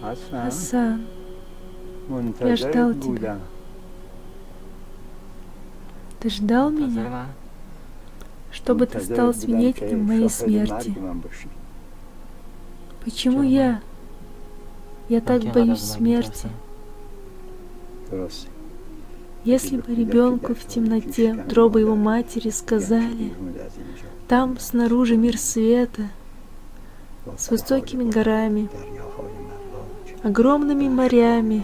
Асан, я ждал тебя. Ты ждал меня, чтобы ты стал свидетелем моей смерти. Почему я? Я так боюсь смерти. Если бы ребенку в темноте утробы его матери сказали, там снаружи мир света, с высокими горами, огромными морями,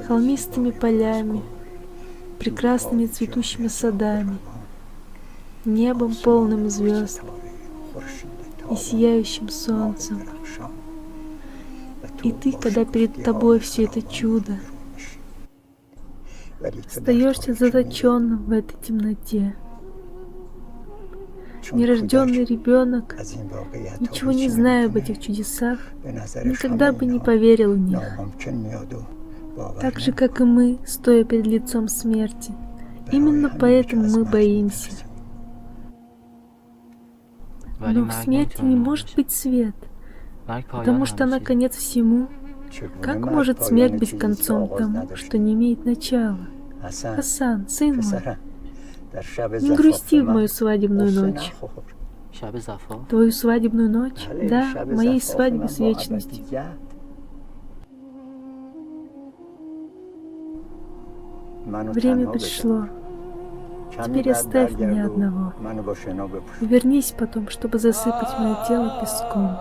холмистыми полями, прекрасными цветущими садами, небом полным звезд и сияющим солнцем. И ты, когда перед тобой все это чудо, остаешься заточенным в этой темноте. Нерожденный ребенок, ничего не зная об этих чудесах, никогда бы не поверил в них. Так же, как и мы, стоя перед лицом смерти. Именно поэтому мы боимся. Но в смерти не может быть свет, потому что она конец всему. Как может смерть быть концом тому, что не имеет начала? Асан, сын мой, не грусти в мою свадебную ночь. Твою свадебную ночь? Да, моей свадьбе с вечностью. Время пришло. Теперь оставь меня одного. Вернись потом, чтобы засыпать мое тело песком.